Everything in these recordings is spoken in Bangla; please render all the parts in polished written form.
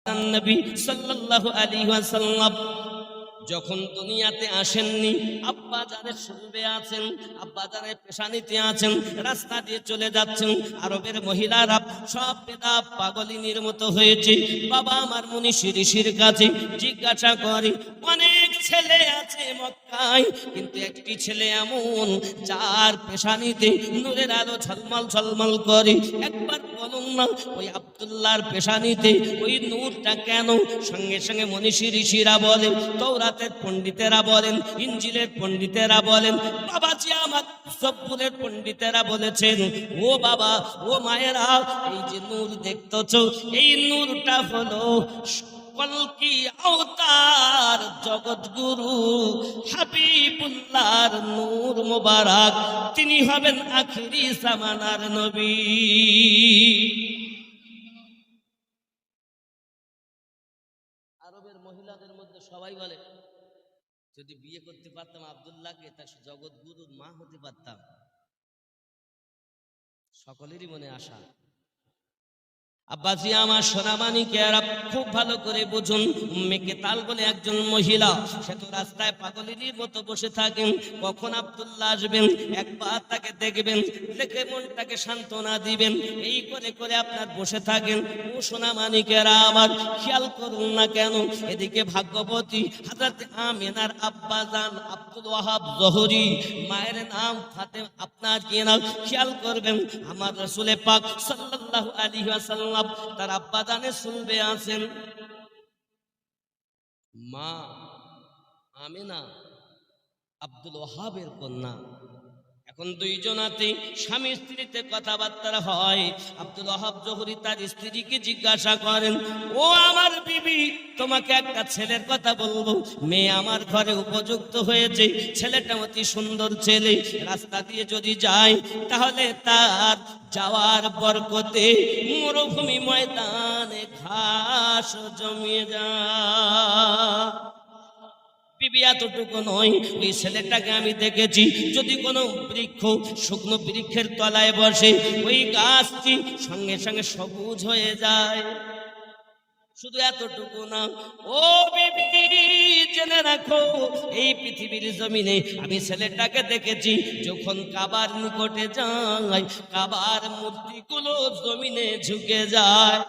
নবী সাল্লাল্লাহু আলাইহি ওয়াসাল্লাম যখন দুনিয়াতে আসেননি, আব্বা জানের শুরবে আছেন, আব্বা জানের পেশানিতে আছেন, রাস্তা দিয়ে চলে যাচ্ছেন। আরবের মহিলারা সব বেদা পাগলিনীর মতো হয়েছে। বাবা আমার মনীষী ঋষির কাছে জিজ্ঞাসা করে, অনেক ছেলে আছে মক্কায়, কিন্তু একটি ছেলে এমন যার পেশানিতে নূরের আলো ঝলমল ঝলমল করে। একবার বলুন না, ওই আব্দুল্লাহর পেশানিতে ওই নূরটা কেন? সঙ্গে সঙ্গে মনীষী ঋষিরা বলেন, তৌরাতের পণ্ডিতেরা বলেন, ইনজিলের পণ্ডিতেরা বলেন, বাবাজি আমার সব্বুরের পণ্ডিতেরা বলেছেন, ও বাবা ও মায়েরা, এই যে নূর দেখতেছো, এই নূরটা হলো কলকি অবতার জগৎগুরু হাবিবুল্লাহর নূর মোবারক। তিনি হবেন আখিরি জামানার নবী। আরবের মহিলাদের মধ্যে সবাই বলে, যদি বিয়ে করতে পারতাম আব্দুল্লাহকে, তার জগৎগুরুর মা হতে পারতাম। সকলেরই মনে আশা। আব্বাজি আমার সোনামানিকেরা খুব ভালো করে বুঝুন, উম্মে কেতাল বলে একজন মহিলা, সে তো রাস্তায় পাগলিনীর মতো বসে থাকেন। কখন আব্দুল্লাহ আসবেন, একবার তাকে দেখবেন, দেখে মনটাকে সান্ত্বনা দিবেন, এই করে করে আপনার বসে থাকেন। ও সোনামানিকেরা আমার খেয়াল করুন না কেন, এদিকে ভাগ্যবতী হযরত আমিনার আব্বা জান আব্দুল ওয়াহাব জোহরি, মায়ের নাম ফাতেমা, আপনার কি নাম খেয়াল করবেন। আমার রাসূল পাক সাল্লাল্লাহু আলাইহি ওয়াসাল্লাম তার আব্বা জানের শুনবে আছেন, মা আমিনা আব্দুল ওয়াহাবের কন্যা। এখন দুইজনাতে স্বামী স্ত্রীতে কথাবার্তা হয়। আব্দুল ওয়াহাব জোহরি তার স্ত্রীকে জিজ্ঞাসা করেন, ও আমার বিবি, তোমাকে একটা ছেলের কথা বলবো, মেয়ে আমার ঘরে উপযুক্ত হয়েছে, ছেলেটা অতি সুন্দর ছেলে, রাস্তা দিয়ে যদি যায় তাহলে তার যাওয়ার বরকতে মরুভূমি ময়দানে ঘাস জমিয়ে যায়। বিবি এতটুকু নয়, ওই ছেলেটাকে আমি দেখেছি, যদি কোনো বৃক্ষ শুকনো বৃক্ষের তলায় বসে, ওই গাছটি সঙ্গে সঙ্গে সবুজ হয়ে যায়। শুধু এতটুকু না, ও বিবি জেনে রাখো, এই পৃথিবীর জমিনে আমি ছেলেটাকে দেখেছি, যখন কাবার নিকটে যায়, কাবার মূর্তিগুলো জমিনে ঝুঁকে যায়।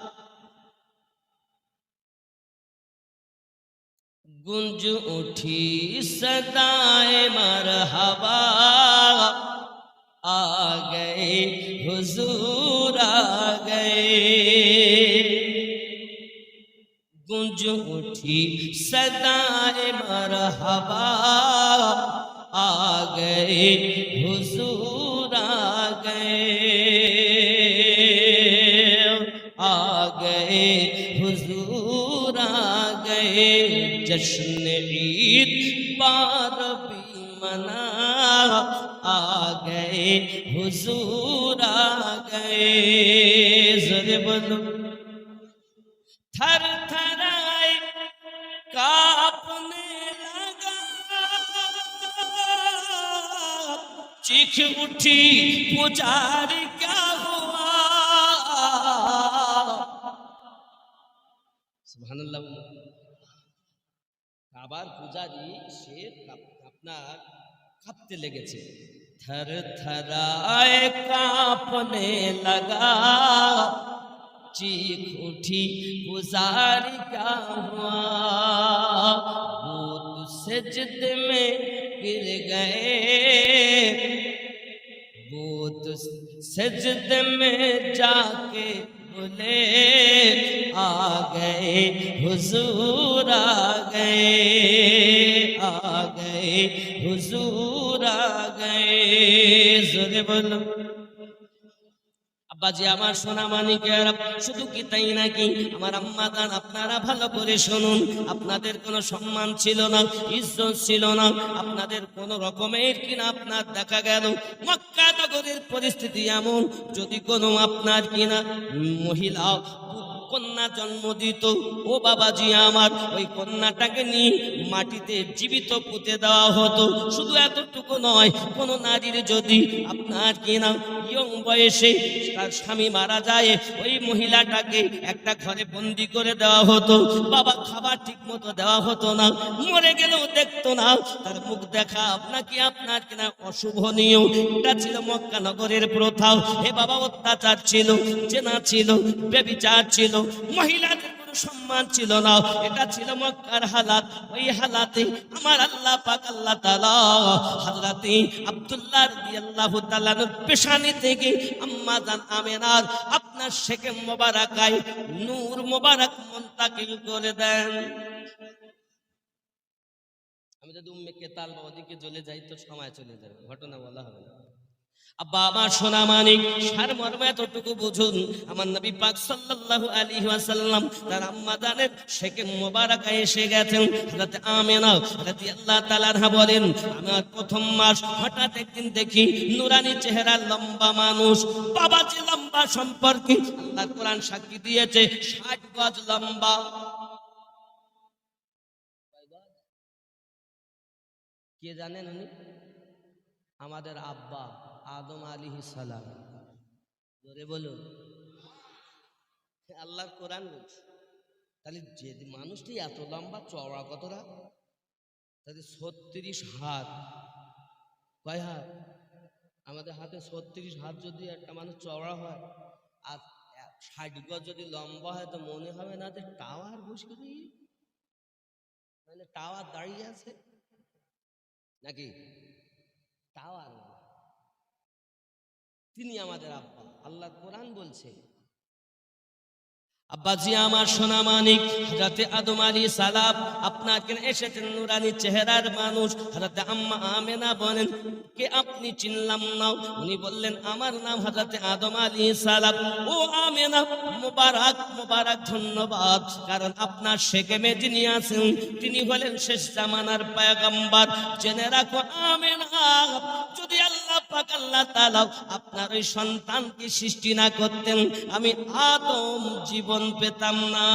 गुंज उठी सदाए मरहबा, आ गए हुजूर आ गए। गुंज उठी सदाए मरहबा, आ गए हुजूर आ गए, आ गए हुजूर आ गए। जश्न ईद बार भी मना, आ गए हुजूर आ गए। ज़रे बोलो, थर थराए कांपने लगा, चीख उठी पुजारी क्या हुआ। सुभानअल्लाह। কাবার পূজারি সে আপনার কাঁপতে লেগেছে। থর থরায় কাঁপনে লাগা, চীখ উঠি পুজারি কা হুয়া। বুত সজদে মে गिर गए, बुत सजदे में जाके बोले, आ गए हुजूर आ गए, आ गए हुजूर आ गए। जोरे बोलो। আব্বাজি আমার সোনা মানিকের, শুধু কি তাই নাকি, আমার আম্মা জান আপনারা ভালো করে শুনুন, আপনাদের কোনো সম্মান ছিল না, ইজ্জত ছিল না, আপনাদের কোনো রকমের কিনা আপনার দেখা গেল মক্কা নগরীর পরিস্থিতি এমন, যদি কোনো আপনার কিনা মহিলা কন্যা জন্ম দিত, ও বাবাজি আমার, ওই কন্যাটাকে নিয়ে মাটিতে জীবিত পুঁতে দেওয়া হতো। শুধু এতটুকু নয়, কোনো নারীর যদি আপনার কিনা ইয়ং বয়সে তার স্বামী মারা যায়, ওই মহিলাটাকে একটা ঘরে বন্দি করে দেওয়া হতো। বাবা খাবার ঠিক মতো দেওয়া হতো না, মরে গেলেও দেখতো না, তার মুখ দেখা আপনাকে আপনার কিনা অশুভ নিয়ম। এটা ছিল মক্কা নগরের প্রথা। হে বাবা, অত্যাচার ছিল, জেনা ছিল, ব্যভিচার ছিল, মহিলাদের সম্মান ছিল না। এটা ছিল মক্কার হালাত। ওই হালাতে আমার আল্লাহ পাক আল্লাহ তাআলা হযরতে আব্দুল্লাহ রাদিয়াল্লাহু তাআলা পেশানি থেকে আম্মা জান আমেনার আপনার শেকে মোবারকায় নূর মোবারক মুনতাকিল করে দেন। আমি যদি উম্মে কেতাল বা ওদিকে চলে যাই তো সময় চলে যাবে, ঘটনা বলা হবে না। আব্বা আমার সোনা মানিক, সারমর্ম এতটুকু বুঝুন, আমার নবী পাক সাল্লাল্লাহু আলাইহি ওয়াসাল্লাম তার আম্মা জানের শেকে মোবারকা এসে গেছেন। হযরত আমেনা রাদিয়াল্লাহু তাআলা আনহা বলেন, আমার প্রথম মাস হঠাৎ একদিন দেখি নুরানি চেহারা, লম্বা মানুষ। বাবা যে লম্বা সম্পর্কে আল্লাহর কোরআন সাক্ষী দিয়েছে 60 গজ লম্বা। কে জানেন উনি? আমাদের আব্বা আদম আলাইহিস সালাম। জোরে বলুন, আল্লাহ কোরআন বলছে। তাহলে যে মানুষটি এত লম্বা চওড়া কতটা? তাহলে 36 হাত। কয় হাত? আমাদের হাতে 36 হাত যদি একটা মানুষ চওড়া হয় আর 60 গজ যদি লম্বা হয়, তো মনে হবে না যে টাওয়ার বসে দিয়ে, মানে টাওয়ার দাঁড়িয়ে আছে নাকি? টাওয়ার। তিনি আমাদের আব্বা। আল্লাহ কোরআন বলছে, আব্বাজি আমার সোনা মানিক, হযরতে আদম আলাইহিস সালাম আপনাকে এসেছেন নুরানি চেহারার মানুষ। হযরতে আম্মা আমেনা বলেন, কে আপনি? চিনলাম না। উনি বললেন, আমার নাম হযরতে আদম আলাইহিস সালাম। ও আমেনা, মোবারক মোবারক, ধন্যবাদ, কারণ আপনার সেকেমে যিনি আছেন তিনি হলেন শেষ জামানার পয়গম্বর। জেনে রাখো আমেনা, যদি আল্লাহ পাক আল্লাহ তাআলা আপনার ওই সন্তানকে সৃষ্টি না করতেন, আমি আদম জীবন পেতাম না।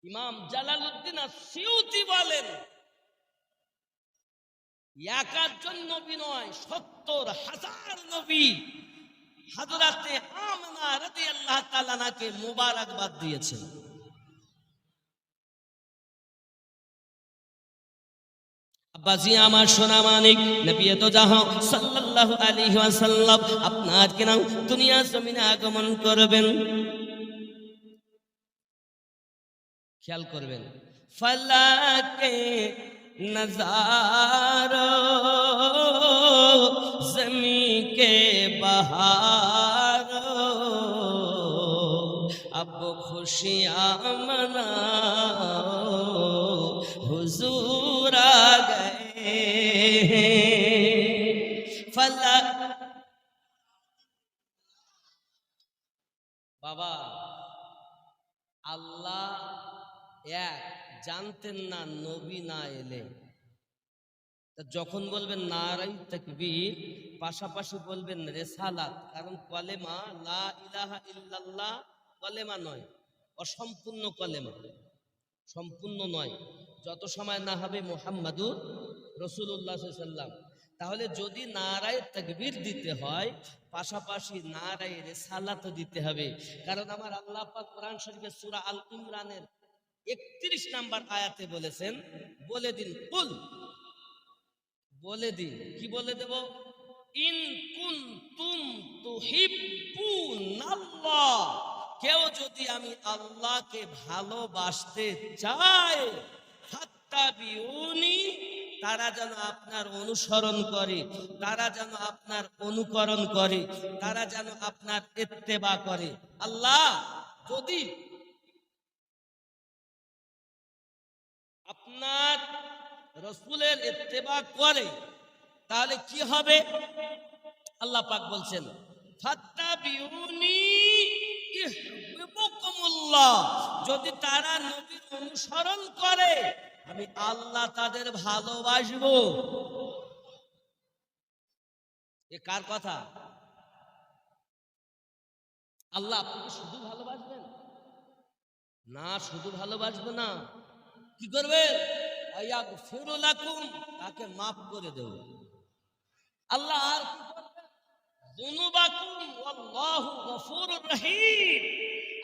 ইমাম জালালউদ্দিন আসিউতি বলেন, একজন নবী নয়, ৭০,০০০ নবী হযরতে আমেনা রাদিয়াল্লাহু তাআলা আনহাকে মুবারকবাদ দিয়েছেন। আব্বাজি আমার সোনা মানিক, নবী তো জাহান সাল্লাল্লাহু আলাইহি ওয়াসাল্লাম আপনার কিনা দুনিয়া জমিনে আগমন করবেন। খেয়াল করবেন, ফলাকে নজারো জমি কে বহারো, अब खुशियाँ मनाओ हुजूर आ गए फला। বাবা, আল্লাহ এক জানতেন না নবী না এলে। যখন বলবেন নারাই তাকবীর, পাশাপাশি বলবেন রেসালাত, কারণ কলেমা লা ইলাহা ইল্লাল্লাহ কলেমা নয়, অসম্পূর্ণ কলেমা, সম্পূর্ণ নয়, যত সময় না হবে মুহাম্মাদুর রাসূলুল্লাহ সাল্লাল্লাহু আলাইহি ওয়াসাল্লাম। তাহলে যদি নারায়ে তাকবীর দিতে হয়, পাশাপাশি নারায়ে রিসালাত দিতে হবে। কারণ আমার আল্লাহ পাক কোরআন শরীফে সূরা আল ইমরানের 31 নম্বর আয়াতে বলেছেন, বলে দিন, কুল, বলে দিন, কি বলে দেব? ইন কুনতুম তুহিব্বুনাল্লাহ, কেউ যদি আমি আল্লাহকে ভালোবাসতে চায়, ফাত্তাবিউনি, তারা যেন আপনার অনুসরণ করে, তারা যেন আপনার অনুকরণ করে, তারা যেন আপনার ইত্তেবা করে। আল্লাহ যদি আপনার রাসূলের ইত্তেবা করে, তাহলে কি হবে? আল্লাহ পাক বলছেন, ফাত্তাবিউনি ইউহিব্বুকুমুল্লাহ, যদি তারা নবীর অনুসরণ করে, আমি আল্লাহ তাদের ভালোবাসবো। এ কার কথা? আল্লাহ আপনাকে শুধু ভালোবাসবেন না, শুধু ভালোবাসবো না, কি করবেন? আয়াগফিরু লাকুম, তাকে মাফ করে দেব। আল্লাহ আর কি করবেন? যুনুবাকুম ওয়াল্লাহু গফুরুর রহিম।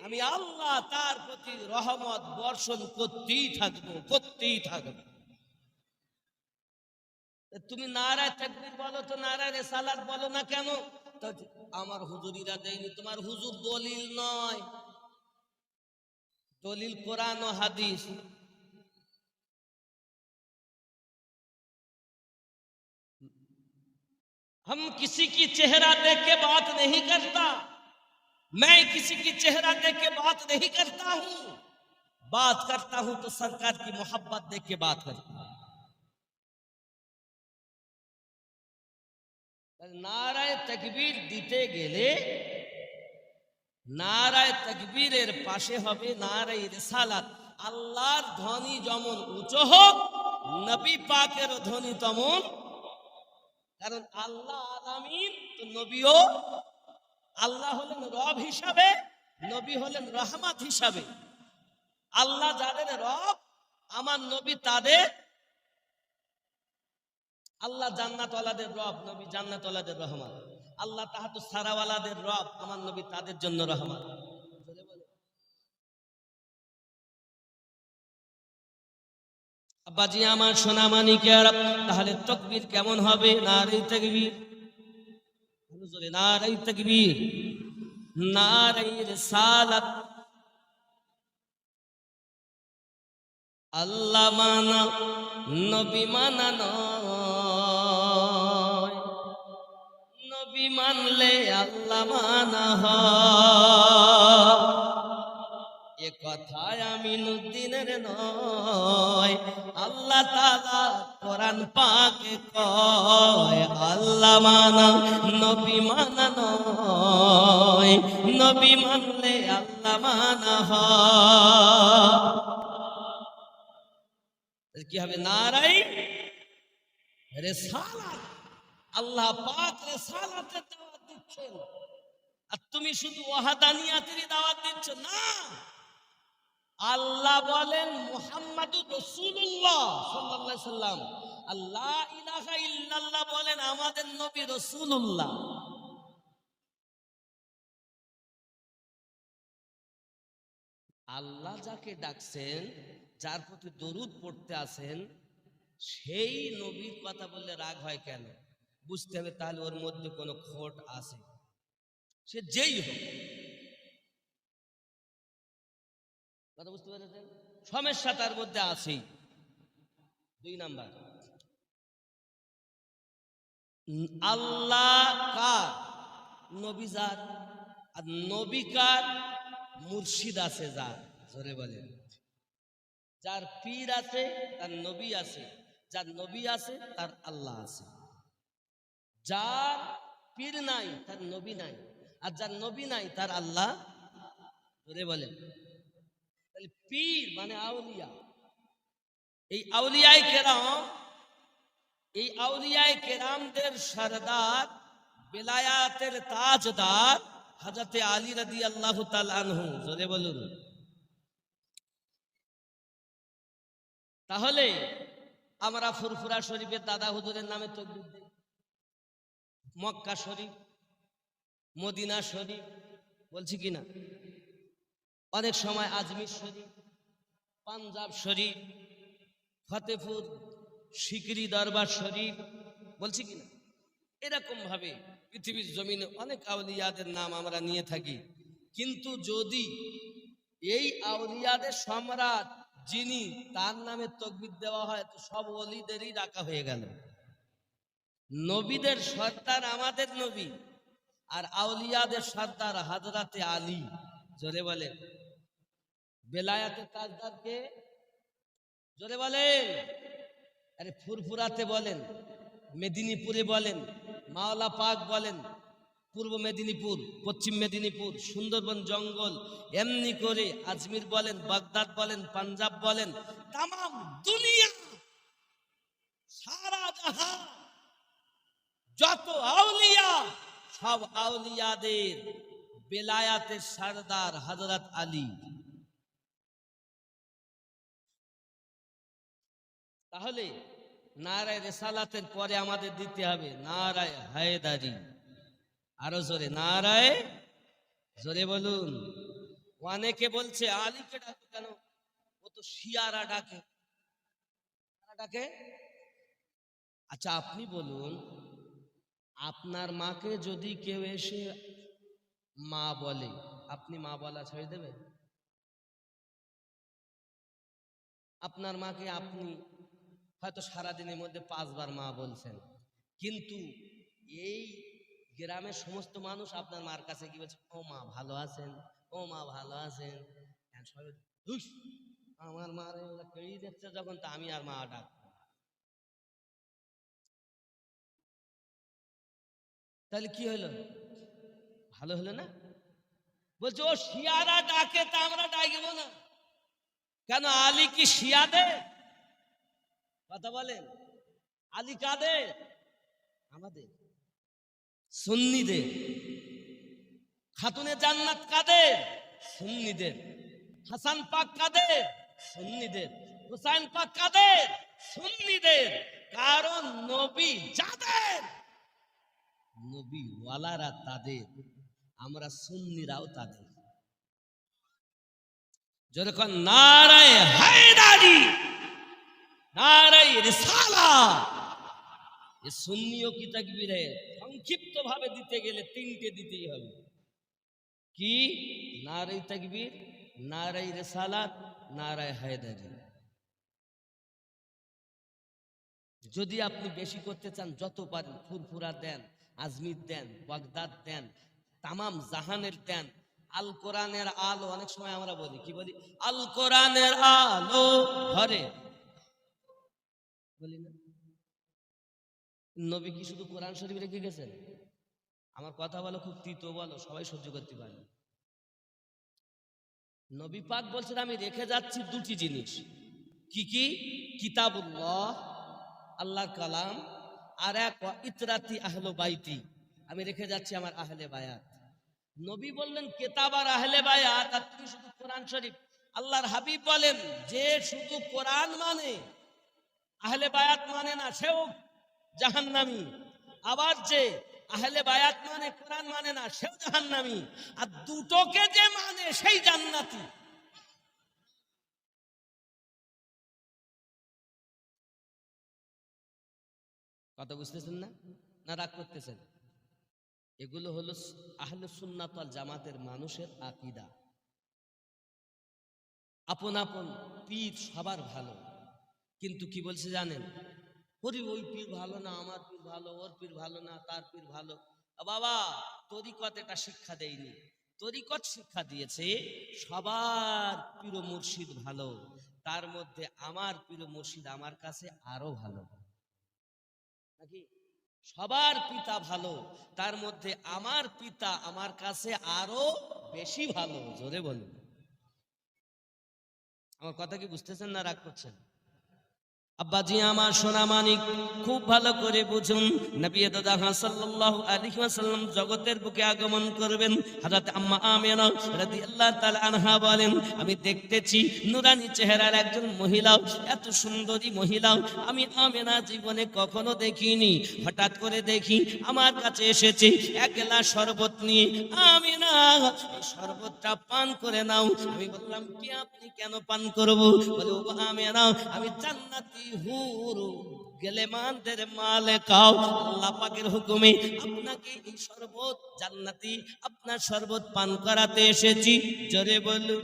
আমি আল্লাহ তার প্রতি রহমত বর্ষণ করতেই থাকবো। তুমি নারায়ে তাকবীর বলো তো, নারায়ে রিসালাত বলো না কেন? তো আমার হুজুরিরা দেয়নি। তোমার হুজুর দলিল নয়, দলিল কোরআন ও হাদিস। हम किसी की चेहरा देख के बात नहीं करता, मैं किसी की चेहरा देख के बात नहीं करता हूं, बात करता हूं तो सरकार की मोहब्बत देख के बात करता हूं। नाराये तकबीर दीते गेले नाরায়ে তাকবীরের পাশে হবে নারায়ে রিসালাত। আল্লাহর ধ্বনি যেমন উঁচু হোক, নবী পাকের ধ্বনি তেমন, কারণ আল্লাহ আলামিন তো নবীও। আল্লাহ হলেন রব হিসাবে, নবী হলেন রহমত হিসাবে। আল্লাহ যাদের রব, আমার নবী তাদের। আল্লাহ জান্নাতওয়ালাদের রব, নবী জান্নাতওয়ালাদের রহমত। আল্লাহ তাহাতু সারাওয়ালাদের রব, আমার নবী তাদের জন্য রহমত। আব্বাজি আমার সোনা মানিকের, তাহলে তাকবীর কেমন হবে? নারায়ে তাকবীর, নারায়ে তাকবীর, নারায়ে রিসালাত। আল্লাহ মানা নবী মানা নয়, নবী মানলে আল্লাহ মানা হয়। এ কথায় আমিনুদ্দিনের নয়, আল্লাহ তাআলা কোরআন পাকে কয়, আল্লাহ মানা নবী মানা নয়, নবী মানলে আল্লাহ মানা হয়। কি হবে? নারায়ে রিসালাত। আল্লাহ পাক রিসালাতের দাওয়াত দিচ্ছেন, আর তুমি শুধু ওয়াহদানিয়াতেরই দাওয়াত দিচ্ছ না। আল্লাহ বলেন মুহাম্মাদুর রাসূলুল্লাহ সাল্লাল্লাহু আলাইহি সাল্লাম, আল্লাহ ইলাহা ইল্লাল্লাহ বলেন আমাদের নবী রাসূলুল্লাহ। আল্লাহ যাকে ডাকছেন, যার প্রতি দরুদ পড়তে আসেন, সেই নবীর কথা বললে রাগ হয় কেন? বুঝতে হবে তাহলে ওর মধ্যে কোনো খোট আছে, সে যেই হোক। কথা বুঝতে পেরেছেন? সমস্যা তার মধ্যে আছেই। 2 নাম্বার, আল্লাহ কার? নবী যার। আর নবী কার? মুর্শিদ আছে যার। জোরে বলেন। যার পীর আছে তার নবী আছে, যার নবী আছে তার আল্লাহ আছে। যার পীর নাই তার নবী নাই, আর যার নবী নাই তার আল্লাহ। জোরে বলেন। তাহলে পীর মানে আউলিয়া। এই আউলিয়ায়ে কেরাম, এই আউলিয়ায়ে কেরামদের সরদার, বেলায়াতের তাজদার হযরত আলী রাদিয়াল্লাহু তাআলা আনহু। জোরে বলুন। তাহলে আমরা ফুরফুরা শরীফের দাদা হুজুরের নামে তাকবীর দেই, মক্কা শরীফ, মদিনা শরীফ, বলছি কিনা? অনেক সময় আজমির শরীফ, পাঞ্জাব শরীফ, ফতেপুর সিকরি দরবার শরীফ, বলছি কিনা? এরকম ভাবে পৃথিবীর জমিনে অনেক আউলিয়াদের নাম আমরা নিয়ে থাকি। কিন্তু যদি এই আউলিয়াদের সম্রাট যিনি, তার নামে তাকবীর দেওয়া হয়, তো সব ওলিদেরই রাখা হয়ে গেল। নবীদের সর্দার আমাদের নবী, আর আউলিয়াদের সর্দার হযরতে আলী। জোরে বলেন। বেলায়াতের তাজদারকে জোরে বলেন। আরে ফুরফুরাতে বলেন, মেদিনীপুরে বলেন, মাওলা পাক বলেন, পূর্ব মেদিনীপুর, পশ্চিম মেদিনীপুর, সুন্দরবন জঙ্গল, এমনি করে আজমির বলেন, বাগদাদ বলেন, পাঞ্জাব বলেন, তামাম দুনিয়া, সারা জাহান যত আউলিয়া, সব আউলিয়াদের বেলায়াতের সরদার হযরত আলী। তাহলে নারায়ে রিসালাতের পরে আমাদের দিতে হবে নারায়ে হায়দারি। আরো জোরে নারায়ে, জোরে বলুন। অনেকে বলছে আলীকে ডাকো কেন, ও তো শিয়ারা ডাকে, ডাকে। আচ্ছা আপনি বলুন, আপনার মাকে যদি কেউ এসে মা বলে, আপনি মা বলা ছেড়ে দেবেন? আপনার মাকে আপনি হয়তো সারাদিনের মধ্যে 5 বার মা বলছেন, কিন্তু এই গ্রামের সমস্ত মানুষ আপনার মার কাছে কি বলছে, ও মা ভালো আছেন, ও মা ভালো আছেন। আমার মারে কেড়ে দিচ্ছে যখন, তা আমি আর মা ডাক, তাহলে কি হলো, ভালো হলো না? বলছে ও শিয়ারা ডাকে, তা আমরা ডাকবো না কেন? আলী কি শিয়াদের? কথা বলেন, আলী কাদের? আমাদের সুন্নিদের। খাতুনে জান্নাত কাদের? সুন্নিদের। হাসান পাক কাদের? সুন্নিদের। হুসাইন পাক কাদের? সুন্নিদের। কারণ নবী যাদের, নবী ওয়ালারা তাদের, আমরা সুন্নিরাও তাদের। যেরকম নারায়ে হায়দারি, নারায়ে রিসালাত, এই সুন্নিও কি তাকবীরে সংক্ষিপ্ত ভাবে দিতে গেলে 3টে দিতেই হবে। কি? নারায়ে তাকবীর, নারায়ে রিসালাত, নারায়ে হায়দারি। যদি আপনি বেশি করতে চান যত পারেন, ফুরফুরা দেন, আজমির দেন, বাগদাদ দেন, তামাম জাহানের দেন। আল কোরআনের আলো, অনেক সময় আমরা বলি, কি বলি, আল কোরআনের আলো ঘরে, বলি না? নবী কি শুধু কোরআন শরীফ রেখে গেছেন? আমার কথা বলো, খুব তিতো বলো, সবাই সহ্য করতে পারে। নবী পাক বলছেন আমি রেখে যাচ্ছি 2টি জিনিস। কি কি? কিতাবুল্লাহ, আল্লাহর কালাম, আর এক ইতরাতি আহলে বাইতি, আমি রেখে যাচ্ছি আমার আহলে বায়াত। নবী বললেন কিতাব আর আহলে বায়াত, আর তুমি শুধু কোরআন শরীফ। আল্লাহর হাবিব বলেন যে শুধু কোরআন মানে, আহলে বায়াত মানে না, সেও জাহান্নামী। আবার যে আহলে বায়াত মানে, কোরআন মানে না, সেও জাহান্নামী। আর দুটোকে যে মানে সেই জান্নাতি। কথা বুঝতেছেন না? না রাগ করতেছেন? এগুলো হলো আহলে সুন্নাত ওয়াল জামাতের মানুষের আকীদা। আপন আপন পীর সবার ভালো, কিন্তু কি বলছে জানেন? ওরে ওই পীর ভালো না, আমার পীর ভালো, ওর পীর ভালো না, তার পীর ভালো। বাবা, তরিকত এটা শিক্ষা দেয়নি। তরিকত শিক্ষা দিয়েছে সবার পীর মুর্শিদ ভালো, তার মধ্যে আমার পীর মুর্শিদ আমার কাছে আরো ভালো। নাকি? সবার পিতা ভালো, তার মধ্যে আমার পিতা আমার কাছে আরো বেশি ভালো। জোরে বলুন। আমার কথা কি বুঝতেছেন না রাগ করছেন? আব্বাজি আমার সোনা মানিক, খুব ভালো করে বুঝুন, নবী দাদা সাল্লাল্লাহু আলাইহি ওয়াসাল্লাম জগতের বুকে আগমন করবেন। হযরত আম্মা আমিনা রাদিয়াল্লাহু তাআলা আনহা বলেন, আমি দেখতেছি নূরানী চেহারার একজন মহিলা, এত সুন্দরী মহিলা আমি আমিনা জীবনে কখনো দেখিনি। হঠাৎ করে দেখি আমার কাছে এসেছে এক গ্লাস শরবত নিয়ে। আমিনা, এই শরবতটা পান করে নাও। আমি বললাম কি, আপনি কেন পান করব? বলে ও আমিনা, আমি জান্নাতি হুর গেলেমানদের মালিকাও, আল্লাহ পাকের হুকুমে আপনাকে এই শরবত, জান্নাতি আপনার শরবত পান করাতে এসেছি। জোরে বলুন।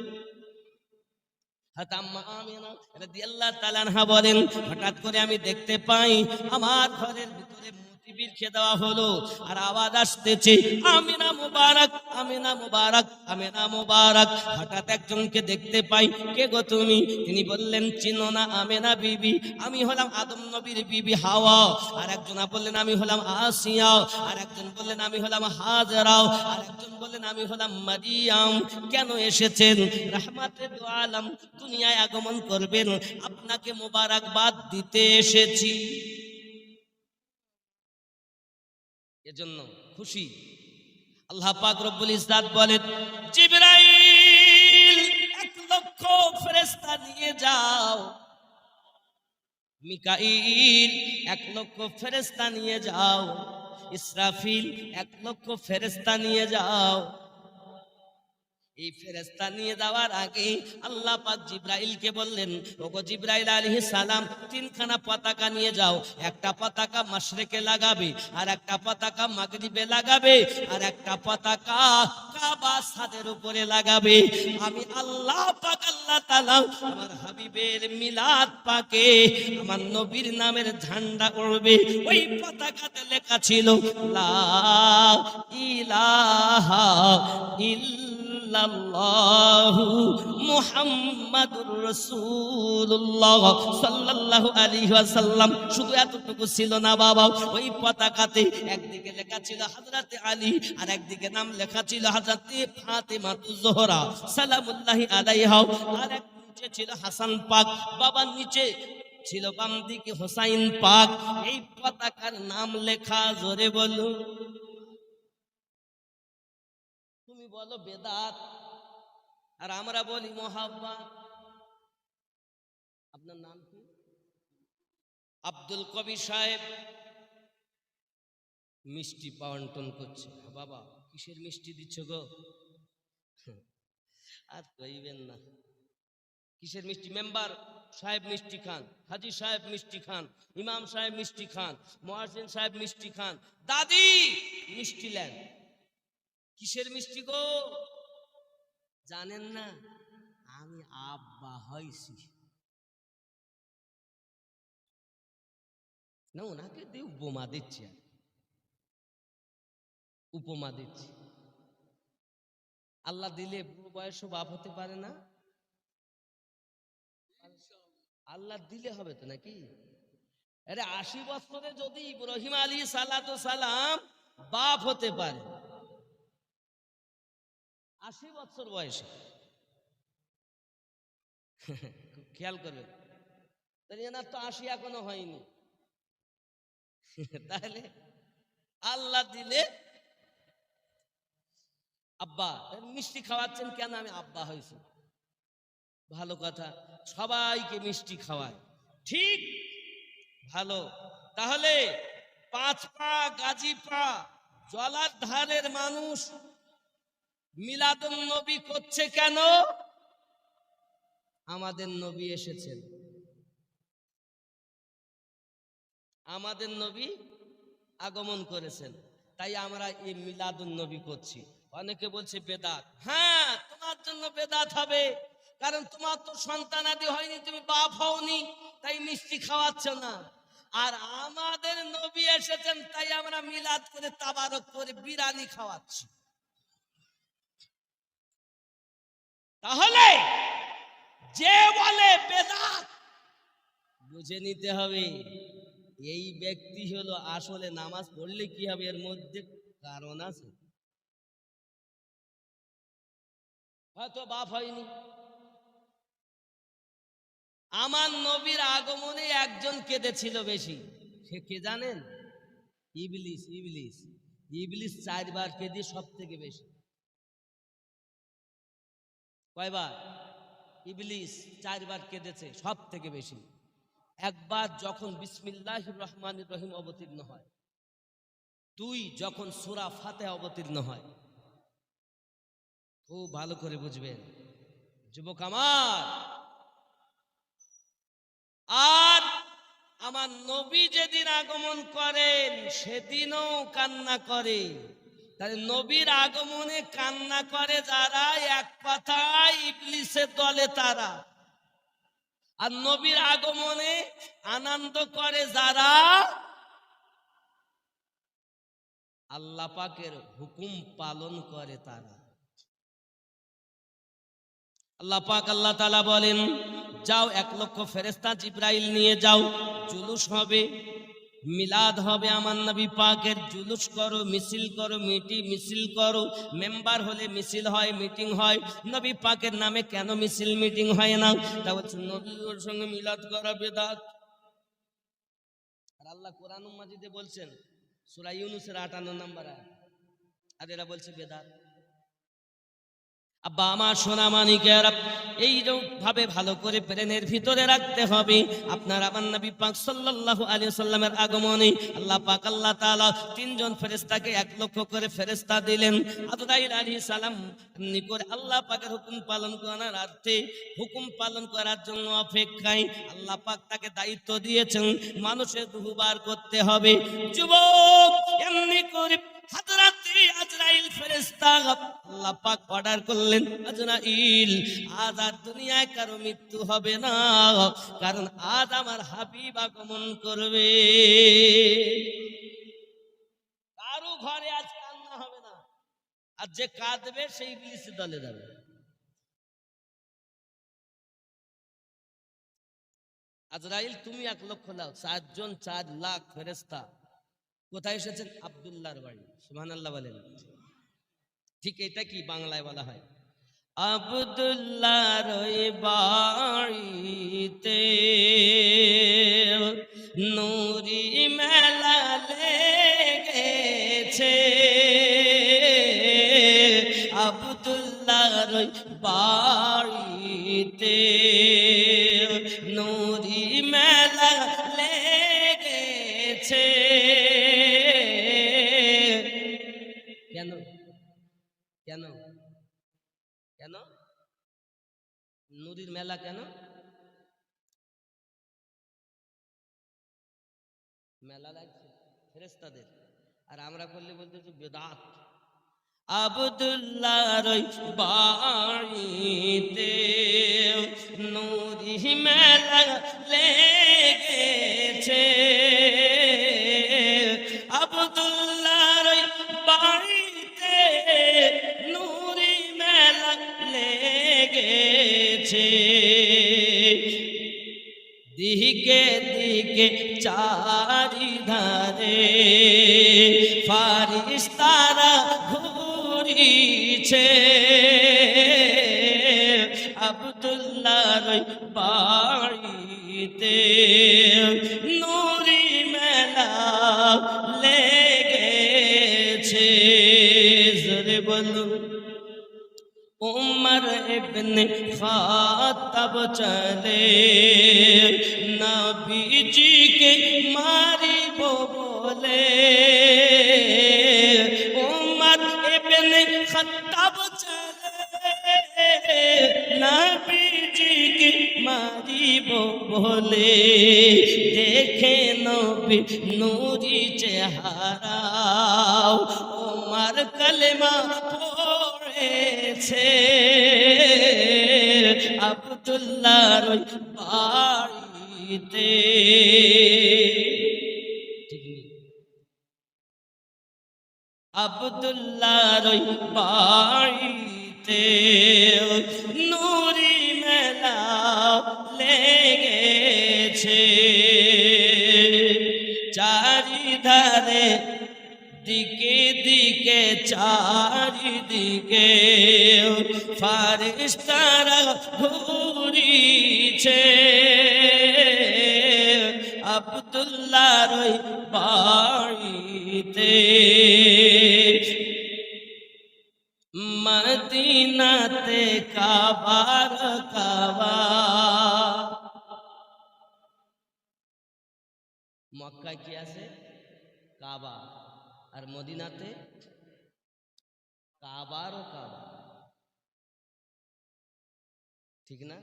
বলেন, হঠাৎ করে আমি দেখতে পাই আমার ঘরের ভিতরে মতিবির খেয়ে দেওয়া হলো, আর আওয়াজ আসতেছে আমিনা মুবারক, আমিনা মুবারক, আমিনা মুবারক। হঠাৎ একজনকে দেখতে পাই, কে গো তুমি? তিনি বললেন চিনো না আমিনা বিবি, আমি হলাম আদম নবীর বিবি হাওয়া। আর একজন বললেন আমি হলাম আসিয়া, আর একজন বললেন আমি হলাম হাজরা, আর একজন বললেন আমি হলাম মারিয়াম। কেন এসেছেন? রাহমাতুল আলাম দুনিয়ায় আগমন করবেন, আপনাকে মোবারকবাদ দিতে এসেছি। এজন্য খুশি। আল্লাহ পাক রব্বুল ইজ্জত বলেন, জিবরাইল 1 লক্ষ ফেরেশতা নিয়ে যাও, মিকাইল 1,00,000 ফেরেশতা নিয়ে যাও, ইসরাফিল 1,00,000 ফেরেশতা নিয়ে যাও। এই ফেরেশতা নিয়ে যাওয়ার আগে আল্লাহ পাক জিবরাইলকে বললেন, ওগো জিবরাইল আলাইহিস সালাম, তিনখানা পতাকা নিয়ে যাও। একটা পতাকা মাশরিকে লাগাবে, আর একটা পতাকা মাগরিবে লাগাবে, আর একটা পতাকা কাবা ছাদের উপরে লাগাবে। আমি আল্লাহ পাক আল্লাহ তাআলা আমার হাবিবের মিলাদ পাকে আমার নবীর নামের ঝান্ডা উড়বে। ওই পতাকাতে লেখা ছিল লা ইলাহা ইল্লাল্লাহু মুহাম্মাদুর রাসূলুল্লাহ সাল্লাল্লাহু আলাইহি ওয়াসাল্লাম। শুধু এতটুকু ছিল না বাবা, ওই পতাকাতে একদিকে লেখা ছিল হযরতে আলী, আর একদিকে নাম লেখা ছিল হযরতে ফাতেমাতুজ জোহরা সালামুল্লাহি আলাইহা, আর এক নিচে ছিল হাসান পাক, বাবার নিচে ছিল বাম দিকে হোসাইন পাক। এই পতাকার নাম লেখা, জোরে বলো। তুমি বলো বেদাত, আর আমরা বলি মোহাব্বত। আপনার নাম কি? আব্দুল কবির সাহেব মিষ্টি বন্টন করছে। বাবা কিসের মিষ্টি দিচ্ছ গো? আর কইবেন না কিসের মিষ্টি। মেম্বার সাহেব মিষ্টি খান, হাজি সাহেব মিষ্টি খান, ইমাম সাহেব মিষ্টি খান, মুয়াজ্জিন সাহেব মিষ্টি খান, দাদি মিষ্টি লেন। কিসের মিষ্টি গো? জানেন না? আমি আব্বা হইছি না, ওনাকে দিয়ে উপমা দিচ্ছি, আর উপমা দিচ্ছি। আল্লাহ দিলে বুড়ো বয়সও বাপ হতে পারে না? আল্লাহ দিলে হবে তো নাকি? আরে 80 বছরে যদি ইব্রাহিম আলাইহিস সালাম বাপ হতে পারে, 80 বছর বয়সে, খেয়াল করবেন, এনার তো 80 এখনো হয়নি। তাহলে আল্লাহ দিলে আব্বা। মিষ্টি খাওয়াচ্ছেন কেন? আমি আব্বা হয়েছি। ভালো কথা, সবাইকে মিষ্টি খাওয়ায়, ঠিক ভালো। তাহলে 5 পা গাজী পা জলার ধারের মানুষ মিলাদুন নবী করছে কেন? আমাদের নবী এসেছেন, আমাদের নবী আগমন করেছেন, তাই আমরা এই মিলাদুন নবী করছি। অনেকে বলছে বেদাত। হ্যাঁ, তোমার জন্য বেদাত হবে, কারণ তোমার তো সন্তানাদি হয়নি, তুমি বাপ হওনি, তাই মিষ্টি খাওয়াচ্ছ না। আর আমাদের নবী এসেছেন, তাই আমরা মিলাদ করে তাবারক করে বিরিয়ানি খাওয়াচ্ছি। তাহলে যে বলে বেদাত, বুঝে নিতে হবে এই ব্যক্তি হলো আসলে নামাজ পড়লে কি হবে, এর মধ্যে কারণ আছে। হয়তো বাপ হয়নি। আমার নবীর আগমনে একজন কেঁদেছিল বেশি, সে কে জানেন? ইবলিস। ইবলিস ইবলিস 4 বার কেঁদে সব থেকে বেশি। কয়বার? ইবলিস 4 বার কেঁদেছে সব থেকে বেশি। একবার যখন বিসমিল্লাহির রহমানির রহিম অবতীর্ণ হয়, 2 যখন সূরা ফাতিহা অবতীর্ণ হয়। খুব ভালো করে বুঝবেন যুবক আমার। আর আমার নবী যেদিন আগমন করেন সেদিনও কান্না করে। তাহলে নবীর আগমনে কান্না করে যারা, এক কথায় ইবলিসের দলে তারা। আর নবীর আগমনে আনন্দ করে যারা, আল্লাহ পাকের হুকুম পালন করে তারা। আল্লাহ পাক আল্লাহ তাআলা বলেন, যাও 1,00,000 ফেরেশতা জিবরাইল নিয়ে যাও, জুলুস হবে, মিলাদ হবে আমার নবী পাকের। জুলুস করো, মিছিল করো, মিছিল করো। মেম্বার হলে মিছিল হয়, মিটিং হয়। নবী পাকের নামে কেন মিছিল মিটিং হয় না? তা বলছে নবীর সঙ্গে মিলাদ করা বেদাত। আর আল্লাহ কোরআন মাজিদে বলছেন সূরা ইউনূসের 58 নম্বর আয়াত, আর এরা বলছে বেদাত। আব্বা আমার সোনা মানিকের এই ভাবে ভালো করে ব্রেনের ভিতরে রাখতে হবে। আপনার আমার নবী পাক সাল্লাল্লাহু আলাইহি সাল্লামের আগমনে আল্লাহ পাক আল্লাহ তাআলা তিনজন ফেরেশতাকে 1 লক্ষ করে ফেরেশতা দিলেন। আজরাইল আলাইহিস সালাম এমনি করে আল্লাহ পাকের হুকুম পালন করার অর্থে হুকুম পালন করার জন্য অপেক্ষায় আল্লাহ পাক তাকে দায়িত্ব দিয়েছেন মানুষের রূহ বার করতে হবে। যুবক এমনি করে হযরত আজরাইল ফেরেশতা আল্লাহ পাক অর্ডার করলেন, আজরাইল আজ আর দুনিয়ায় কারো মৃত্যু হবে না, কারণ আজ আমার হাবিব আগমন করবে। কারো ঘরে আজ কান্না হবে না, আর যে কাঁদবে সেই ইবলিসের দলে যাবে। আজরাইল তুমি 1 লক্ষ লাও, 4 জন 4 লাখ ফেরেশতা কোথায় এসেছেন? আব্দুল্লাহর বাড়ি। সুবহানাল্লাহ বলেন। ঠিক এটা কি বাংলায় বলা হয়? আব্দুল্লাহর বাড়িতে নূরি মেলা লেগেছে, আব্দুল্লাহর বাড়িতে নূরি মেলা লেগেছে। কেন কেন কেন নূরির মেলা কেন? মেলা লাগছে ফেরেশতাদের, আর আমরা করলে বলতেছি বিদআত। আব্দুল্লাহর বাড়িতে নূরি মেলা লেগেছে, আব্দুল্লাহর বাড়িতে নূরি মেলা লেগেছে। দিকে দিকে চারিধারে ফারিস্তারা ঘুরিছে, আব্দুল্লাহর বাড়িতে নূরি মেলা লেগেছে। জোরে বলুন। उमर इब्ने खात्ताब चले नबी जी के मारी बोले, उमर इब्ने खात्ताब चले नबी जी के मारी बोले, देखे नबी नूरी चेहरा उमर कलमा পড়েছে, আব্দুল্লাহর বাড়িতে। আব্দুল্লাহর বাড়িতে নূরি মেলা লেগেছে, চারিধারে দিকে দিকে চারিদিকে ফারিস্তারা ঘুরিছে, আব্দুল্লাহর বাড়িতে। মদিনাতে কাবার কাবা, মক্কায় কি আছে? কাবা। আর মদিনাতে কাবার ও কাবা, ঠিক না?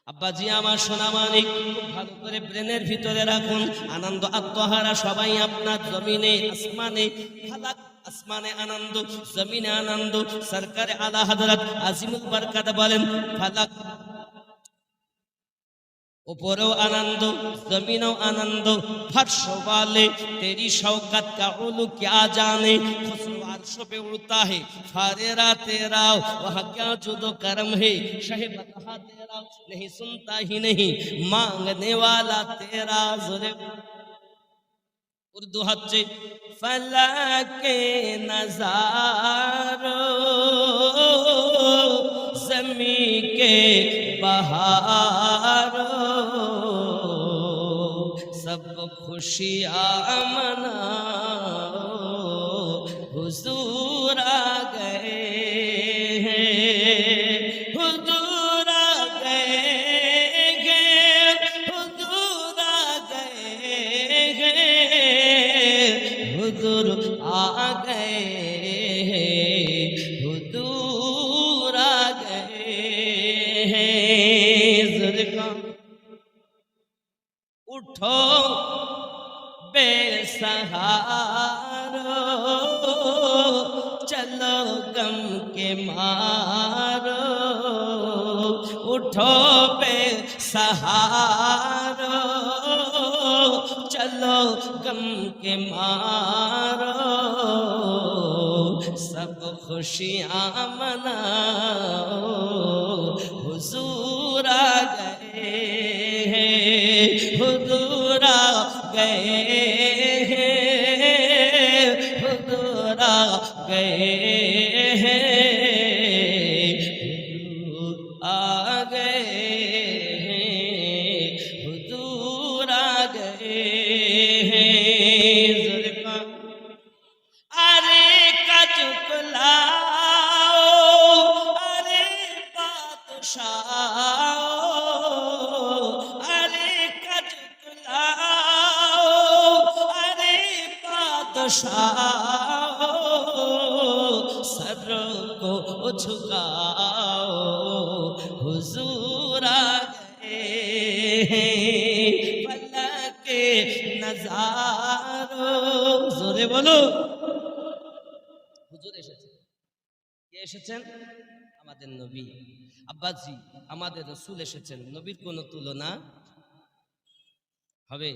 আব্বাজি আমার সোনা মানিক, খুব ভালো করে ব্রেনের ভিতরে রাখুন। আনন্দ আত্মহারা সবাই আপনার জমিনে আসমানে ফালাক, আসমানে আনন্দ জমিনে আনন্দ। সরকারে আলা হযরত আজিমুল বরকত বলেন ফালাক ऊपरों आनंद जमीनों आनंद फर्श वाले तेरी शौकत का उलू क्या जाने, खुसरो अर्श पे उड़ता है फारेरा तेरा, वह क्या जुदो करम है शहे बता तेरा, नहीं सुनता ही नहीं मांगने वाला तेरा। ज़ोरे उर्दू हच्चे फलके नजारो जमी के बहारो सब खुशियाँ मनाओ हुजूर आ गए हैं, हुजूर आ गए हैं, हुजूर आ गए हैं, हुजूर आ गए हैं, हुजूर आ गए हैं। ज़रा उठो बेसहारो, चलो गम के मारो, उठो बेसहारो, चलो गम के मारो, सब खुशियाँ मनाओ, हुजूर आ गए हैं, हुजूर आ गए हैं, हुजूर आ गए हैं, हुजूर आ गए हैं, हुजूर आ गए हैं। ज़ुल्फ़ा अरे कजुकलाओ, अरे बादशाह, अरे कजुकलाओ, अरे बादशाह, सर को झुकाओ, हुजूर आ गए हैं, फलक नज़ारो। जोरे बोलो, হুজুর এসেছেন। কে এসেছেন? আমাদের নবী। আব্বাজি, আমাদের রাসূল এসেছেন। নবীর কোনো তুলনা হবে?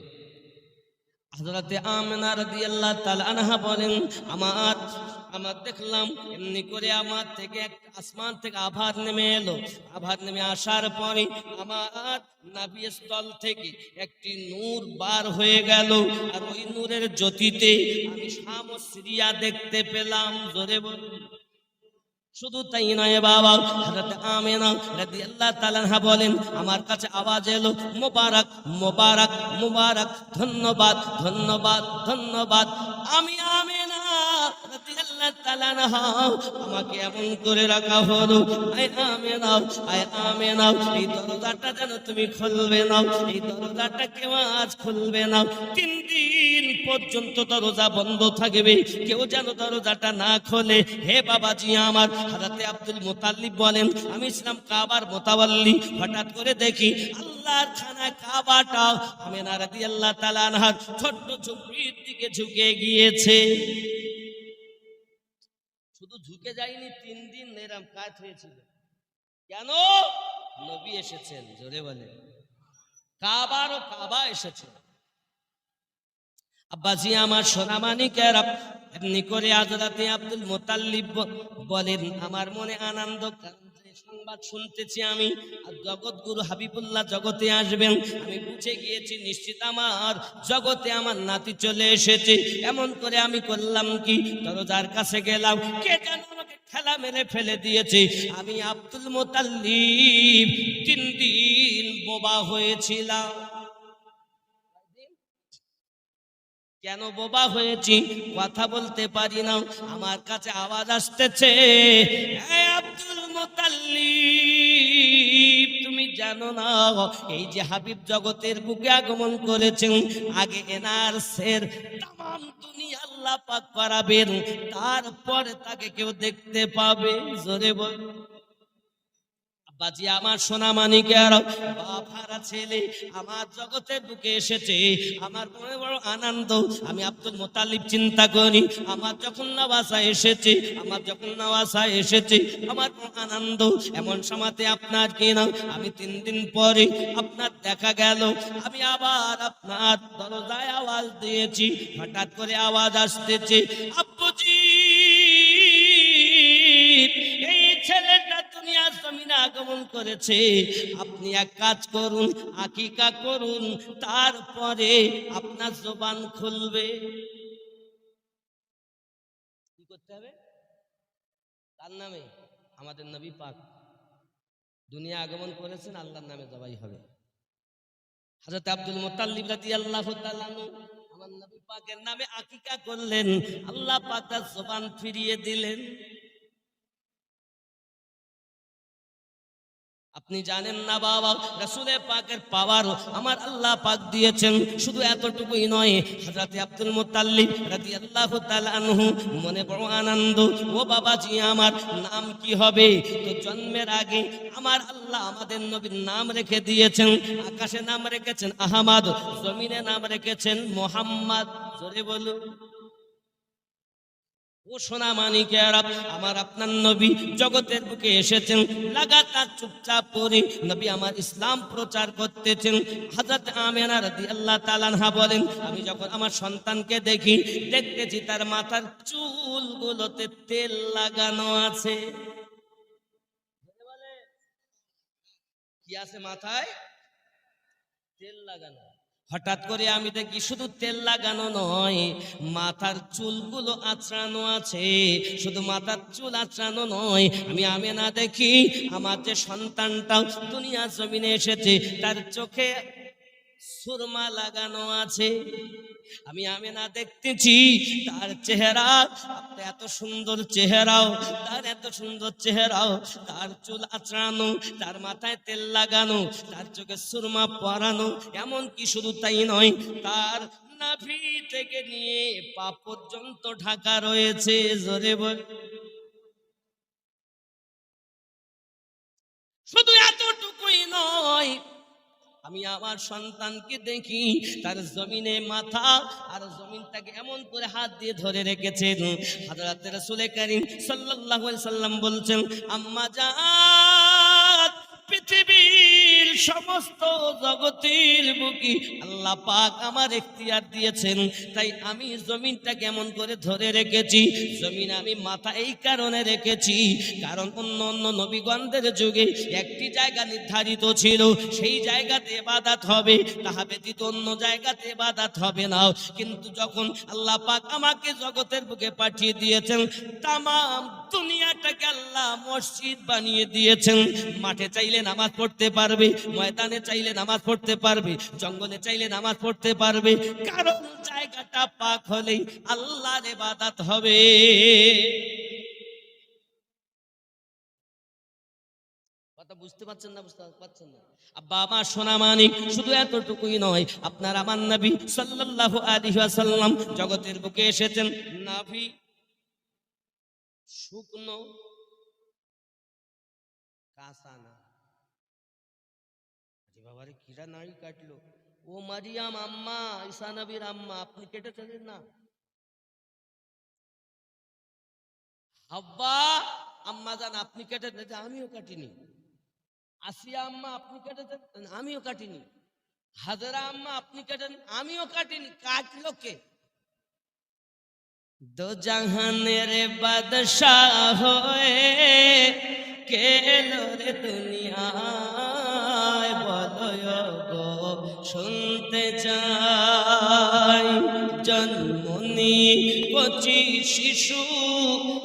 হযরতে আমিনা রাদিয়াল্লাহু তাআলা আনহা বলেন, আমার দেখলাম এমনি করে আমার থেকে আসমান থেকে আভার নেমে এলো। আভার নেমে আসার পরে আমার নাভি স্থল থেকে একটি নূর বার হয়ে গেল, আর ওই নূরের জ্যোতিতে আমি শাম ও সিরিয়া দেখতে পেলাম। জোরে বলুন। শুধু তাই নয় বাবা, হযরত আমিনা রাদিয়াল্লাহু তাআলা আনহা বলেন, আমার কাছে আওয়াজ এলো, মোবারক মোবারক মোবারক, ধন্যবাদ ধন্যবাদ ধন্যবাদ। আমি আমিনা রাদিয়াল্লাহু তাআলা আনহা, আমাকে এমন করে রাখা হলো, আয় আমিনা, আয় আমিনা, এই দরজাটা যেন তুমি খুলবে না, এই দরজাটা কেউ আজ খুলবে না। 3 দিন পর্যন্ত দরজা বন্ধ থাকবে, কেউ যেন দরজাটা না খোলে। হে বাবাজি আমার, হযরতে আব্দুল মুতাল্লিব বলেন, আমি ছিলাম কাবার মোতাওয়াল্লি। হঠাৎ করে দেখি আল্লাহর খানা কাবাটা আমিনা রাদিয়াল্লাহু তাআলা আনহার ছোট্ট ঝুপড়ির দিকে ঝুঁকে গিয়েছে। শুধু ঝুঁকে যায়নি, 3 দিন এরকম কাজ হয়েছিল। কেন? নবী এসেছেন। জোরে বলে, কাবারও কাবা এসেছেন। আব্বাজি আমার সোনামানিকেরা, এমনি করে হযরতে আব্দুল মুতাল্লিব বলেন, আমার মনে আনন্দ, সংবাদ শুনতেছি আমি আর জগৎগুরু হাবিবুল্লাহ জগতে আসবেন। আমি বুঝে গিয়েছি নিশ্চিত আমার জগতে আমার নাতি চলে এসেছে। এমন করে আমি করলাম কি, দরজার কাছে গেলাম, কে যেন আমাকে ঠেলা মেরে ফেলে দিয়েছে। আমি আব্দুল মুতাল্লিব 3 দিন বোবা হয়েছিলাম। কেন বোবা হয়েছি? কথা বলতে পারি না। আমার কাছে আওয়াজ আসতেছে, হে আব্দুল মুতাল্লিব, তুমি জানো না এই যে হাবিব জগতের বুকে আগমন করেছেন, আগে এনার সের তাম দুনিয়া আল্লাহ পাক করাবেন, তারপরে তাকে কেউ দেখতে পাবে। জোরে বল। বাজি আমার সোনা মানিকের, বাপ হারা ছেলে আমার জগতের বুকে এসেছে। আমার মনে বড় আনন্দ। আমি আব্দুল মুতাল্লিব চিন্তা করি, আমার যখন নওয়াসা এসেছে, আমার যখন নওয়াসা এসেছে, আমার আনন্দ। এমন সময়তে আপনার কিনা আমি 3 দিন পরে আপনার দেখা গেল, আমি আবার আপনার দরজায় আওয়াজ দিয়েছি। হঠাৎ করে আওয়াজ আসতেছে, আব্বুজি, এই ছেলেটা দুনিয়ার জমিনে আগমন করেছে, আপনি এক কাজ করুন, আকিকা করুন, তারপরে আপনার জবান খুলবে। কি করতে হবে? তার নামে, আমাদের নবী পাক দুনিয়া আগমন করেছেন, আল্লাহর নামে জবাই হবে। হযরত আব্দুল মুতাল্লিব রাদিয়াল্লাহু তাআলা আমার নবী পাকের নামে আকিকা করলেন, আল্লাহ পাক তার জবান ফিরিয়ে দিলেন। আপনি জানেন না বাবা, রাসূলে পাকের পাওয়ার আমার আল্লাহ পাক দিয়েছেন। শুধু এতটুকুই নয়, হযরত আব্দুল মুত্তালিব রাদিয়াল্লাহু তাআলা আনহু মনে বড় আনন্দ, ও বাবাজি আমার নাম কি হবে? তো জন্মের আগে আমার আল্লাহ আমাদের নবীর নাম রেখে দিয়েছেন। আকাশে নাম রেখেছেন আহমদ, জমিনে নাম রেখেছেন মুহাম্মদ। জোরে বলুন। ও সোনা মানিকেরা, আমার আপনার নবী জগতের বুকে এসেছেন, লাগাতার চুপচাপ করে নবী আমার ইসলাম প্রচার করতেছেন। হযরত আমিনা রাদিয়াল্লাহু তাআলা আনহা বলেন, আমি যখন আমার সন্তানকে দেখতেছি তার মাথার চুলগুলোতে তেল লাগানো আছে। কি আছে মাথায়? তেল লাগানো। হঠাৎ করে আমি দেখি শুধু তেল লাগানো নয়, মাথার চুলগুলো আঁচড়ানো আছে। শুধু মাথার চুল আঁচড়ানো নয়, আমি আমিনা দেখি আমার যে সন্তানটা দুনিয়া জমিনে এসেছে তার চোখে সুরমা লাগানো আছে। আমি আমিনা দেখতেছি তার চেহারা, এত সুন্দর চেহারাও, তার এত সুন্দর চেহারাও, তার চুল আঁচড়ানো, তার মাথায় তেল লাগানো, তার চোখে সুরমা পরানো। এমন কি শুধু তাই নয়, তার নাভি থেকে নিয়ে পা পর্যন্ত ঢাকা রয়েছে। জোরে বল। শুধু এতটুকুই নয়, আমি আমার সন্তানকে দেখি তার জমিনে মাথা আর জমিনটাকে এমন করে হাত দিয়ে ধরে রেখেছেন। হযরত রাসূল কারীম সাল্লাল্লাহু আলাইহি সাল্লাম বলছেন, আম্মা জান, পৃথিবীর সমস্ত জগতের বুকে আল্লাহ পাক আমার এখতিয়ার দিয়েছেন, তাই আমি জমিনটা কেমন করে ধরে রেখেছি। জমিন আমি মাথা এই কারণে রেখেছি, কারণ অন্য অন্য নবীগণদের যুগে একটি জায়গা নির্ধারিত ছিল, সেই জায়গাতে ইবাদত হবে, তাহা ব্যতীত অন্য জায়গাতে ইবাদত হবে না। কিন্তু যখন আল্লাহ পাক আমাকে জগতের বুকে পাঠিয়ে দিয়েছেন, তামাম দুনিয়াটাকে আল্লাহ মসজিদ বানিয়ে দিয়েছেন। মাঠে চাইলে নামাজ পড়তে পারবে, ময়দানে চাইলে নামাজ পড়তে পারবে, জঙ্গলে চাইলে নামাজ পড়তে পারবে, কারণ জায়গাটা পাক হলেই আল্লাহর ইবাদত হবে। কথা বুঝতে পারছেন না? বুঝতে পারছেন না? আব্বা আমার সোনা মানিক, শুধু এতটুকুই নয়, আপনার আমার নবী সাল্লাল্লাহু আলাইহি ওয়াসাল্লাম জগতের বুকে এসেছেন নাভি শুকনো, কাঁচা না। বাবারে কিরা নাড়ি কাটলো। ও মারিয়াম আম্মা, ঈসা নবীর আম্মা, আপনি কেটেছেন না? হাব্বা আম্মা জান, আপনি কেটেছেন? আমিও কাটিনি। আসিয়া আম্মা, আপনি কেটেছেন? আমিও কাটিনি। হাজরা আম্মা, আপনি কেটেন? আমিও কাটিনি। কাটলো কে? দো জাহানের বাদশাহ হয়ে কে এলো রে দুনিয়ায়, বলো গো শুনতে চাই। জন্মনি কচি শিশু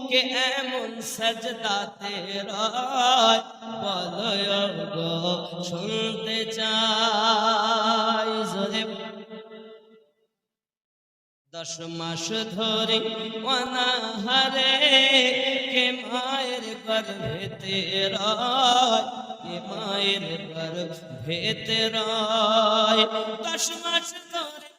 কে এমন সাজদাতে রয়, বলো গো শুনতে চাই। জোরে 10 মাস ধরে অনাহারে কে মায়ের গর্ভেতে রয়, কে মায়ের গর্ভেতে রয়। 10 মাস ধরে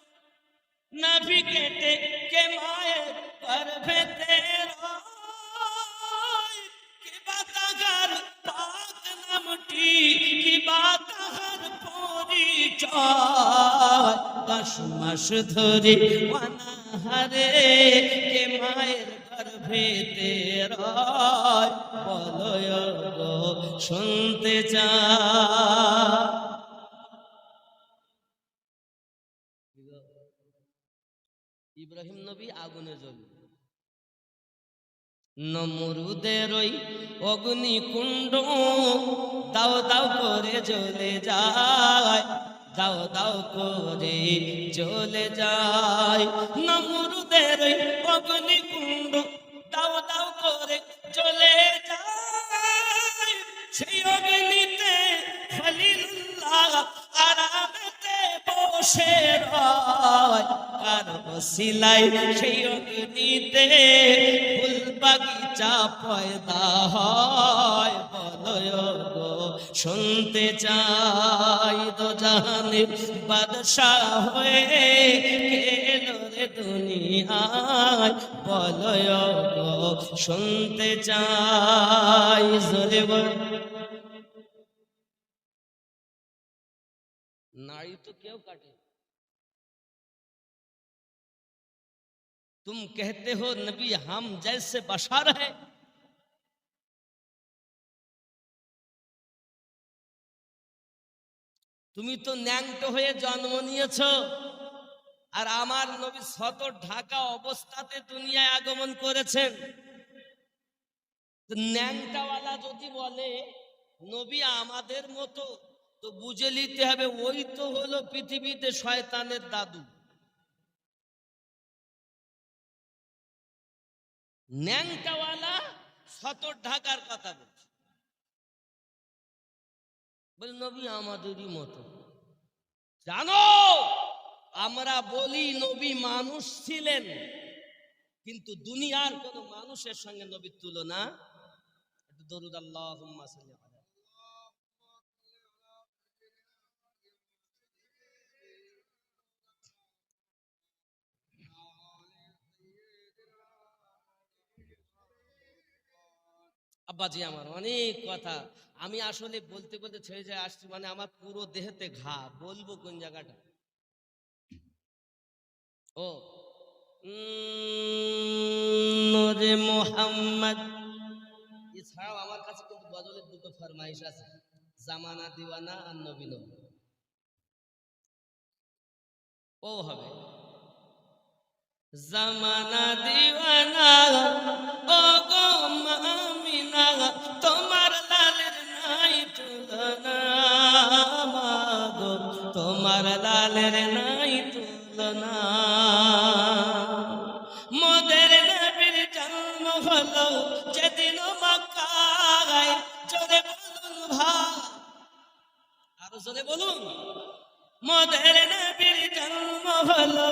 নাভি কেটে কে মায়ের গর্ভেতে রয়। কি বাতাগার পাক নামটি, কি বাতাগার পরিচয়। 10 মাস ধরে অনাহারে কে মায়ের গর্ভেতে রয়, বলো গো শুনতে চাই। ইব্রাহিম নবী আগুনে জ্বলল, নমরুদের ওই অগ্নিকুণ্ড দাও দাও করে জ্বলে যায়, দাও দাও করে জ্বলে যায়। নমরুদের ওই অগ্নিকুণ্ড দাও দাও করে জ্বলে যায়। সেই অগ্নিতে খলিলুল্লাহ আরামেতে বসে রয়, কার ওসিলায় সেই অগ্নিতে ফুল বাগিচা পয়দা হয়, বলো গো শুনতে চাই তো জাহানের বাদশাহ হয়ে কে এলো রে দুনিয়ায় বলো গো শুনতে চাই জোরে বল। নাড়ি তো কেউ কাটে। तुम कहते हो नबी हम जैसे बशर है, তুমি তো ন্যাংটো হয়ে জন্ম নিয়েছ, আর আমার নবী শত ঢাকা অবস্থাতে দুনিয়ায় আগমন করেছেন। ন্যাংটাওয়ালা যদি বলে নবী আমাদের মতো, তো বুঝে নিতে হবে ওই তো হলো পৃথিবীতে শয়তানের দাদু। ন্যাংটাওয়ালা শত ঢাকার কথা বলছে, বলে নবী আমাদেরই মতো। জানো আমরা বলি নবী মানুষ ছিলেন, কিন্তু দুনিয়ার কোন মানুষের সঙ্গে নবীর তুলনা। দরুদ আল্লাহুম্মা সাল্লি আলা। আব্বাজি আমার অনেক কথা আমি আসলে বলতে বলতে ছেড়ে যায় আসছি, মানে আমার পুরো দেহেতে ঘা, বলবো কোন জায়গাটা। ও নূরে মুহাম্মদ এছাড়াও আমার কাছে কিন্তু গজলের দুটো ফরমাইশ আছে, জামানা দিওয়ানা আর নবী নবী। ও হবে জামানা দিওয়ানা ও গো মামিনা, তোমার লালের নাই তুলনা, মাগো তোমার লালের নাই তুলনা। মোদের নবীর জন্ম হলো যেদিন মক্কায়, জোরে বলুন ভাই, আরো জোরে বলুন। মোদের নবীর জন্ম হলো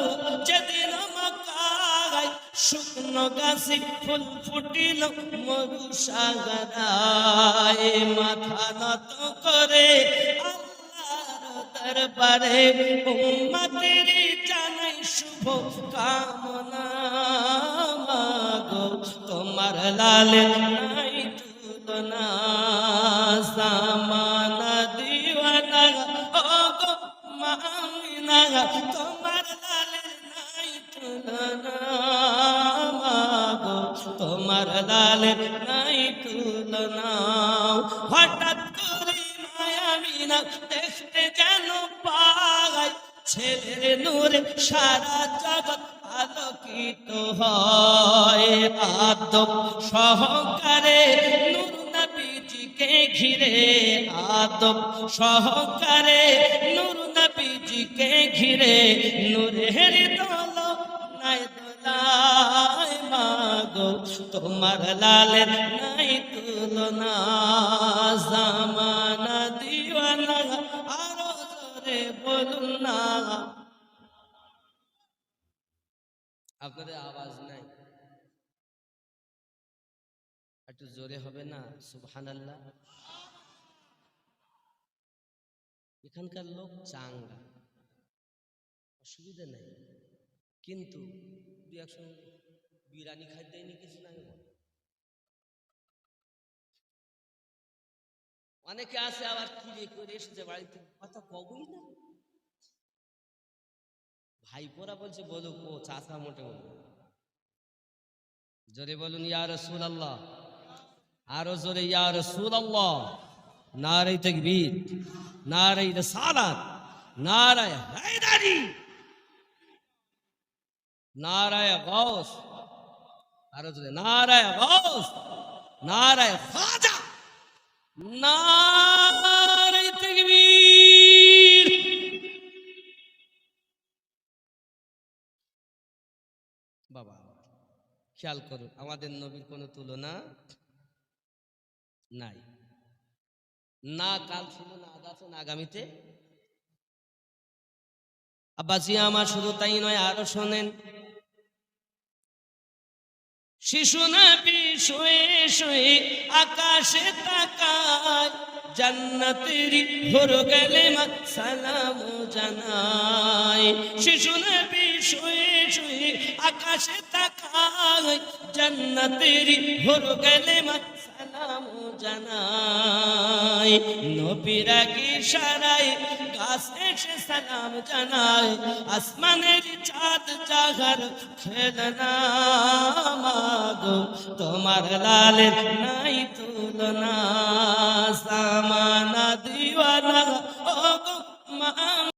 যেদিন মক্কায়, শুকনো গাছে ফুল ফুটিল মরু সাগরায়, মাথা নত করে আল্লাহর দরবারে উম্মতের জানাই শুভ কামনা, মাগো তোমার লালের নাই তুলনা, জামানা দিওয়ানা ও গো মামিনা, তোমার লালের নাই তুলনা, মাগো তোমার লালের নাই তুলনা। হঠাৎ করে মায়ামিনা দেখতে যেন পাই, ছেলের নূরে সারা জগৎ আলোকিত হয়, আদব সহকারে নূর নবীজিকে ঘিরে, আদব সহকারে নূর নবীজিকে ঘিরে, নূরের দোল নাই দোলায়, মাগো তোমার লালের নাই তুলনা, জামানা দিওয়ানা আরো জোরে বলুন না। আপনাদের আওয়াজ নাই, একটু জোরে হবে না? সুবহানাল্লাহ। এখানকার লোক চাঙ্গা, অসুবিধা নাই, কিন্তু দুই একসঙ্গে বিরিয়ানি খাই দেয়নি কিছু নাই। অনেকে আছে আবার কিরে করে এসেছে বাড়িতে, কথা কবই না। ভাইপোরা বলছে বলুক, ও চাচা মোটে বলুক। জোরে বলুন ইয়া রাসূলুল্লাহ, আরো জোরে ইয়া রাসূলুল্লাহ। নারে তাকবীর, নারে রিসালাত, নারে হায়দারি, নারে গাউস, আরো জোরে নারে গাউস, নারে খাজা, নারে তাকবীর। বাবা খেয়াল করুন, আমাদের নবীর কোনো তুলনা নাই, না কাল ছিল, না আজ আছে, না আগামীতে। আব্বাজি আমার শুধু তাই নয়, আরো শোনেন। শিশু নবী শুয়ে শুয়ে আকাশে তাকায়, জান্নাতেরি হর গেলে মা সালাম জানাই শিশু নবী শুয়ে শুয়ে আকাশে তাকায় জান্নাতেরি হর গেলে মা সালাম জানাই নবীর কি ইশারায় গাছ এসে সালাম জানায় আসমানের চাঁদ জাগার খেলনা মাগো তোমার লালের নাই তুলনা